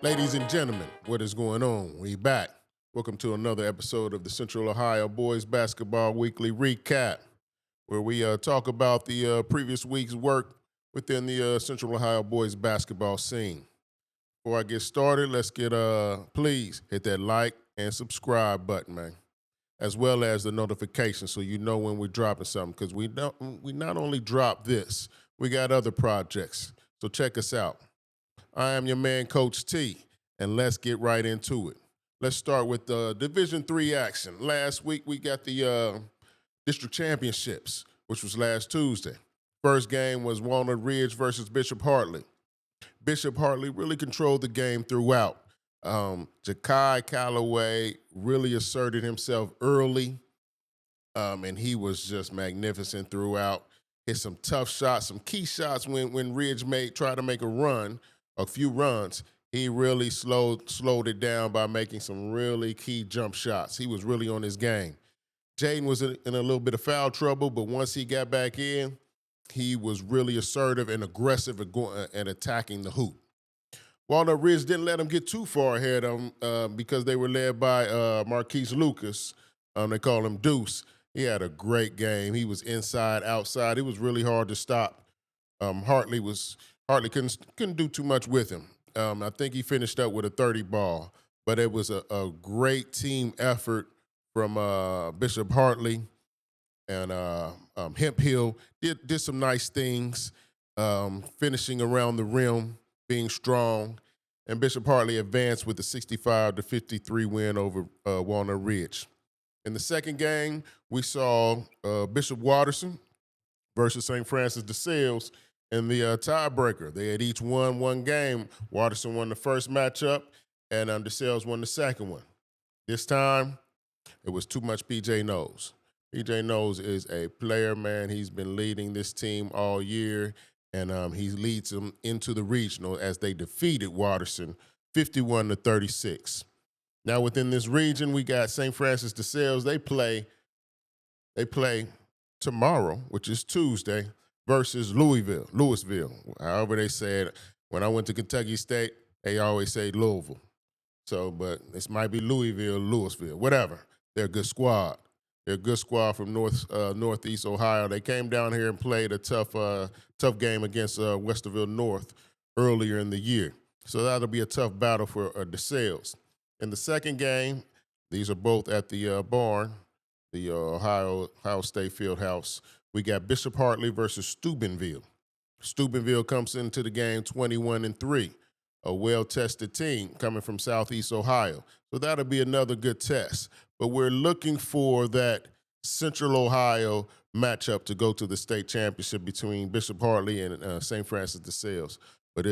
Ladies and gentlemen, what is going on? We back. Welcome to another episode of the Central Ohio Boys Basketball Weekly Recap, where we talk about the previous week's work within the Central Ohio Boys basketball scene. Before I get started, let's get please hit that like and subscribe button, man, as well as the notification so you know when we're dropping something. Because we not only drop this, we got other projects. So check us out. I am your man, Coach T, and let's get right into it. Let's start with the Division III action. Last week, we got the district championships, which was last Tuesday. First game was Walnut Ridge versus Bishop Hartley. Bishop Hartley really controlled the game throughout. Jakai Calloway really asserted himself early, and he was just magnificent throughout. Hit some tough shots, some key shots when Ridge tried to make a few runs. He really slowed it down by making some really key jump shots. He was really on his game. Jaden was in a little bit of foul trouble, but once he got back in, he was really assertive and aggressive and attacking the hoop. Walnut Ridge didn't let him get too far ahead of him because they were led by Marquise Lucas. They call him Deuce. He had a great game. He was inside, outside. It was really hard to stop. Hartley couldn't do too much with him. I think he finished up with a 30 ball, but it was a great team effort from Bishop Hartley and Hemp Hill. Did some nice things, finishing around the rim, being strong, and Bishop Hartley advanced with a 65-53 win over Walnut Ridge. In the second game, we saw Bishop Watterson versus St. Francis de Sales in the tiebreaker. They had each won one game. Watterson won the first matchup, and DeSales won the second one. This time, it was too much PJ Knowles. PJ Knowles is a player, man. He's been leading this team all year, and he leads them into the regional as they defeated Watterson 51-36. Now, within this region, we got St. Francis de Sales. They play tomorrow, which is Tuesday, versus Louisville. However they say it. When I went to Kentucky State, they always say Louisville. So, but this might be Louisville, whatever. They're a good squad. They're a good squad from Northeast Ohio. They came down here and played a tough game against Westerville North earlier in the year. So that'll be a tough battle for DeSales. In the second game, these are both at the barn, the Ohio State Fieldhouse. We got Bishop Hartley versus Steubenville. Steubenville comes into the game 21-3, a well-tested team coming from Southeast Ohio. So that'll be another good test. But we're looking for that Central Ohio matchup to go to the state championship between Bishop Hartley and St. Francis de Sales. But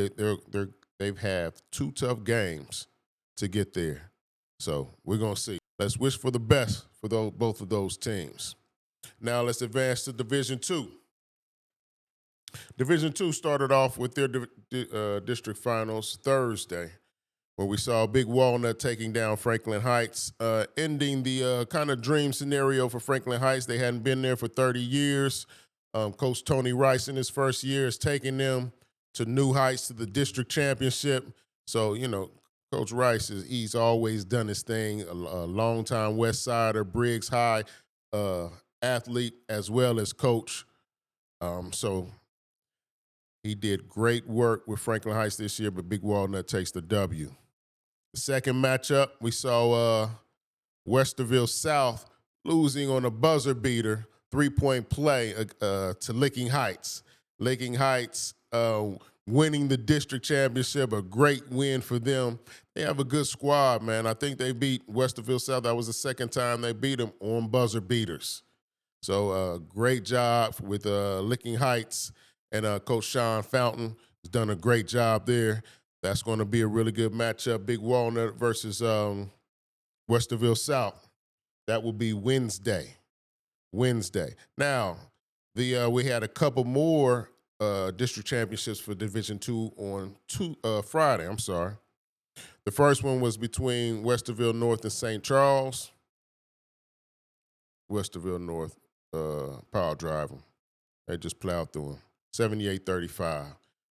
they've had two tough games to get there. So we're going to see. Let's wish for the best for both of those teams. Now let's advance to Division II. Division II started off with their district finals Thursday, where we saw Big Walnut taking down Franklin Heights, ending the kind of dream scenario for Franklin Heights. They hadn't been there for 30 years. Coach Tony Rice in his first year is taking them to new heights, to the district championship. So, Coach Rice, he's always done his thing, a longtime West Sider, Briggs High athlete as well as coach. So he did great work with Franklin Heights this year, but Big Walnut takes the W. The second matchup, we saw Westerville South losing on a buzzer beater, three-point play to Licking Heights. Licking Heights winning the district championship, a great win for them. They have a good squad, man. I think they beat Westerville South. That was the second time they beat them on buzzer beaters. So great job with Licking Heights, and Coach Sean Fountain has done a great job there. That's going to be a really good matchup. Big Walnut versus Westerville South. That will be Wednesday. Now, we had a couple more district championships for Division II on Friday. The first one was between Westerville North and St. Charles. Westerville North power drive them. They just plowed through them. 78-35.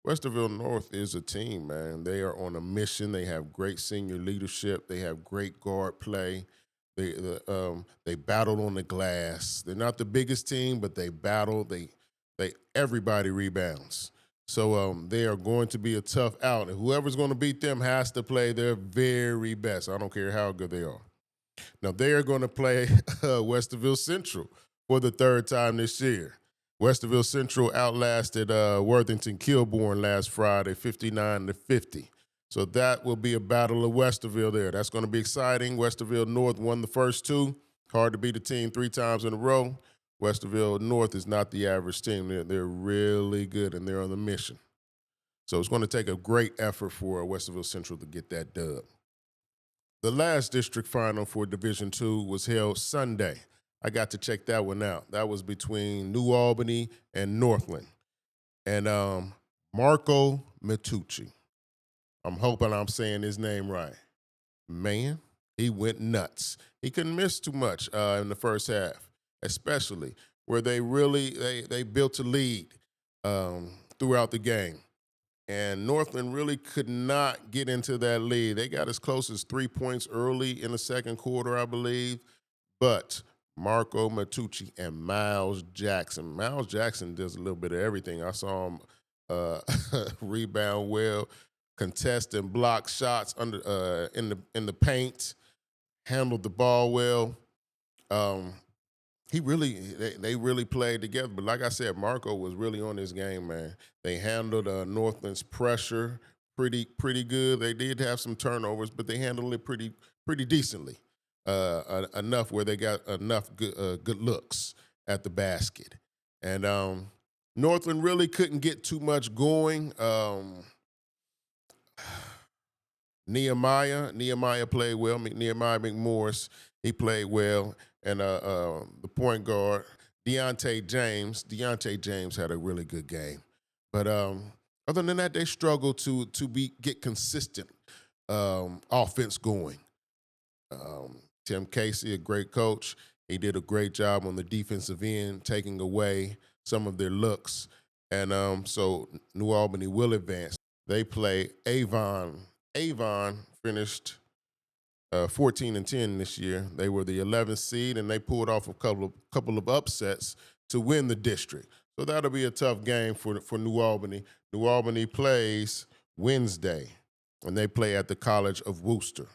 Westerville North is a team, man. They are on a mission. They have great senior leadership. They have great guard play. They battled on the glass. They're not the biggest team, but they battle. They everybody rebounds. So they are going to be a tough out. And whoever's going to beat them has to play their very best. I don't care how good they are. Now they are going to play Westerville Central for the third time this year. Westerville Central outlasted Worthington Kilbourne last Friday, 59-50. So that will be a battle of Westerville there. That's going to be exciting. Westerville North won the first two. Hard to beat a team 3 times in a row. Westerville North is not the average team. They're really good, and they're on the mission. So it's going to take a great effort for Westerville Central to get that dub. The last district final for Division II was held Sunday. I got to check that one out. That was between New Albany and Northland. And Marco Matucci, I'm hoping I'm saying his name right. Man, he went nuts. He couldn't miss too much in the first half, especially where they built a lead throughout the game. And Northland really could not get into that lead. They got as close as 3 points early in the second quarter, I believe. But Marco Matucci and Miles Jackson. Miles Jackson does a little bit of everything. I saw him rebound well, contest and block shots under in the paint, handled the ball well. They really played together. But like I said, Marco was really on this game, man. They handled Northland's pressure pretty good. They did have some turnovers, but they handled it pretty decently. Enough where they got enough good looks at the basket. And Northland really couldn't get too much going. Nehemiah played well. Nehemiah McMorris, he played well. And the point guard, Deontay James had a really good game. But other than that, they struggled to get consistent offense going. Tim Casey, a great coach, he did a great job on the defensive end, taking away some of their looks. And so New Albany will advance. They play Avon. Avon finished 14-10 this year. They were the 11th seed, and they pulled off a couple of upsets to win the district. So that'll be a tough game for New Albany. New Albany plays Wednesday, and they play at the College of Worcester.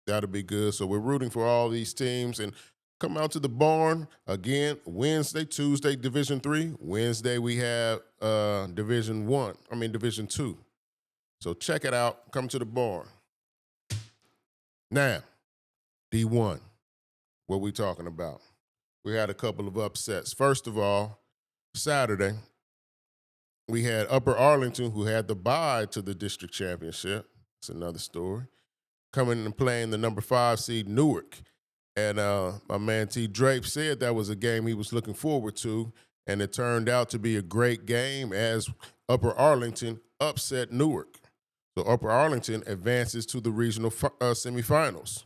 That'll be good. So we're rooting for all these teams, and come out to the barn again Wednesday, Tuesday, Division III. Wednesday we have Division II. So check it out. Come to the barn. Now, D1, what we talking about? We had a couple of upsets. First of all, Saturday, we had Upper Arlington, who had the bye to the district championship. It's another story. Coming and playing the number 5 seed Newark. And my man T. Drape said that was a game he was looking forward to, and it turned out to be a great game as Upper Arlington upset Newark. So Upper Arlington advances to the regional semifinals.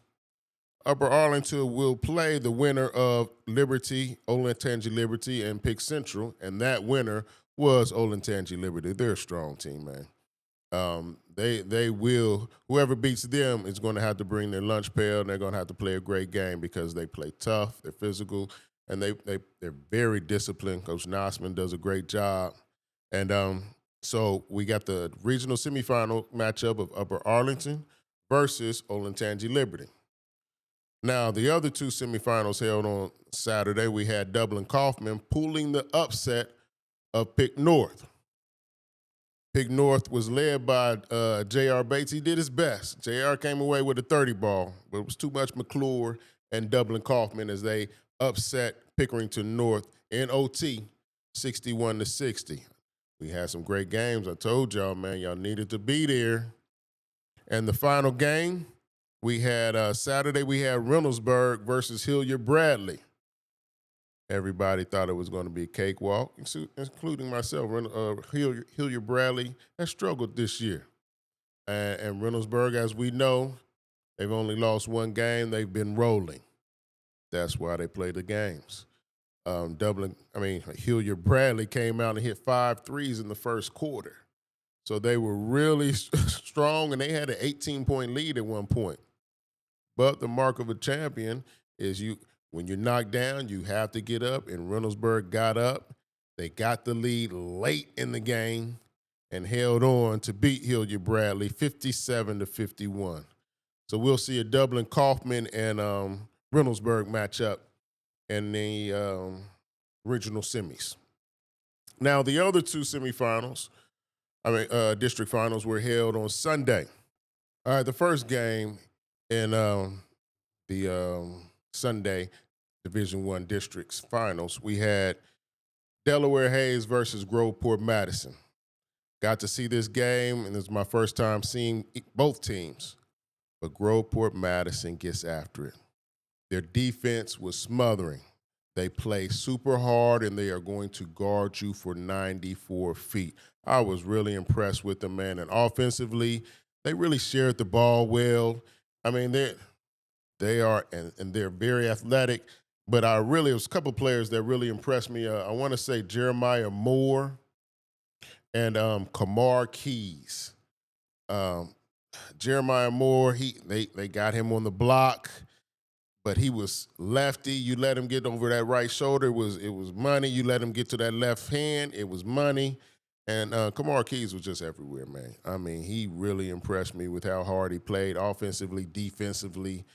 Upper Arlington will play the winner of Liberty, Olentangy Liberty, and Pick Central, and that winner was Olentangy Liberty. They're a strong team, man. They will, whoever beats them is going to have to bring their lunch pail, and they're going to have to play a great game because they play tough, they're physical, and they're very disciplined. Coach Nossman does a great job. And so we got the regional semifinal matchup of Upper Arlington versus Olentangy Liberty. Now, the other two semifinals held on Saturday. We had Dublin Kaufman pulling the upset of Pick North. Pick North was led by J.R. Bates. He did his best. J.R. came away with a 30 ball, but it was too much McClure and Dublin Kaufman as they upset Pickerington North in OT 61-60. We had some great games. I told y'all, man, y'all needed to be there. And the final game, we had Saturday, we had Reynoldsburg versus Hilliard Bradley. Everybody thought it was going to be a cakewalk, including myself. Hilliard Bradley has struggled this year. And Reynoldsburg, as we know, they've only lost one game. They've been rolling. That's why they play the games. Hilliard Bradley came out and hit 5 threes in the first quarter. So they were really strong, and they had an 18-point lead at one point. But the mark of a champion is when you're knocked down, you have to get up, and Reynoldsburg got up. They got the lead late in the game and held on to beat Hilliard Bradley 57-51. So we'll see a Dublin Kaufman and Reynoldsburg matchup in the regional semis. Now, the other two semifinals, district finals, were held on Sunday. All right, the first game in the Sunday Division I districts finals, we had Delaware Hayes versus Groveport Madison. Got to see this game, and this is my first time seeing both teams. But Groveport Madison gets after it. Their defense was smothering. They play super hard, and they are going to guard you for 94 feet. I was really impressed with them, man. And offensively, they really shared the ball well. I mean, they are, and they're very athletic. But it was a couple of players that really impressed me. I want to say Jeremiah Moore and Kamar Keys. Jeremiah Moore, they got him on the block, but he was lefty. You let him get over that right shoulder, it was money. You let him get to that left hand, it was money. And Kamar Keys was just everywhere, man. I mean, he really impressed me with how hard he played offensively, defensively.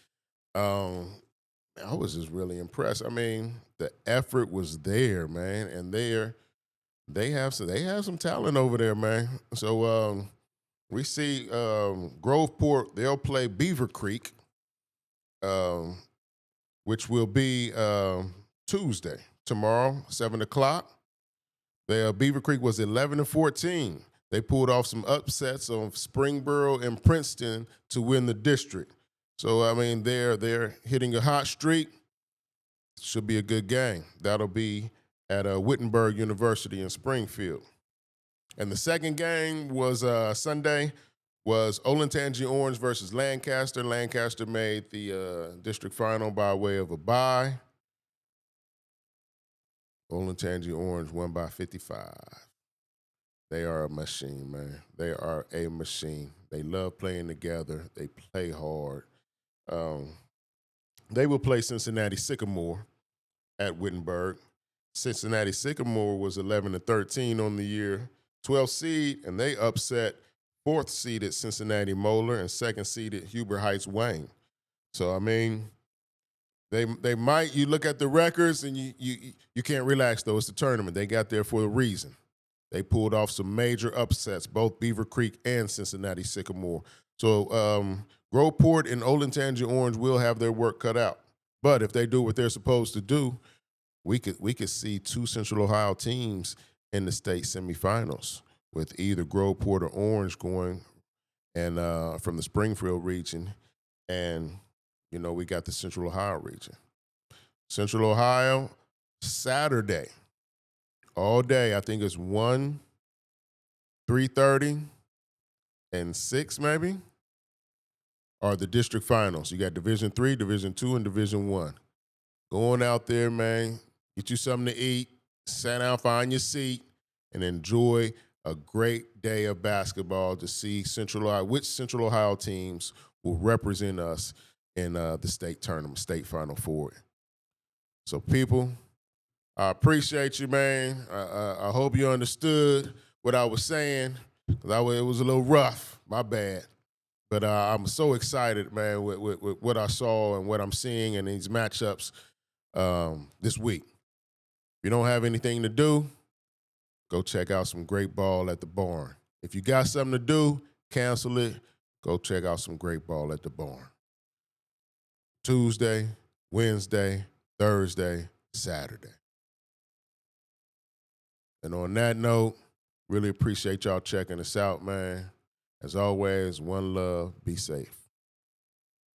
I was just really impressed. I mean, the effort was there, man, and they have some talent over there, man. So we see Groveport, they'll play Beaver Creek, which will be Tuesday, tomorrow, 7 o'clock. Beaver Creek was 11-14. They pulled off some upsets on Springboro and Princeton to win the district. So, I mean, they're hitting a hot streak. Should be a good game. That'll be at Wittenberg University in Springfield. And the second game was Sunday, was Olentangy Orange versus Lancaster. Lancaster made the district final by way of a bye. Olentangy Orange won by 55. They are a machine, man. They are a machine. They love playing together. They play hard. They will play Cincinnati Sycamore at Wittenberg. Cincinnati Sycamore was 11-13 on the year, 12th seed, and they upset 4th seeded Cincinnati Moeller and 2nd seeded Huber Heights Wayne. So, I mean, they might, you look at the records and you can't relax, though. It's the tournament. They got there for a reason. They pulled off some major upsets, both Beaver Creek and Cincinnati Sycamore. So Groveport and Olentangy Orange will have their work cut out. But if they do what they're supposed to do, we could see two Central Ohio teams in the state semifinals, with either Groveport or Orange going and from the Springfield region, and we got the Central Ohio region. Central Ohio, Saturday, all day. I think it's 1, 3:30, and 6 maybe are the district finals. You got Division III, Division II, and Division I. Going out there, man, get you something to eat, sit down, find your seat, and enjoy a great day of basketball to see which Central Ohio teams will represent us in the state tournament, state Final Four. So, people, I appreciate you, man. I hope you understood what I was saying, because it was a little rough. My bad. But I'm so excited, man, with what I saw and what I'm seeing in these matchups this week. If you don't have anything to do, go check out some great ball at the barn. If you got something to do, cancel it. Go check out some great ball at the barn. Tuesday, Wednesday, Thursday, Saturday. And on that note, really appreciate y'all checking us out, man. As always, one love, be safe.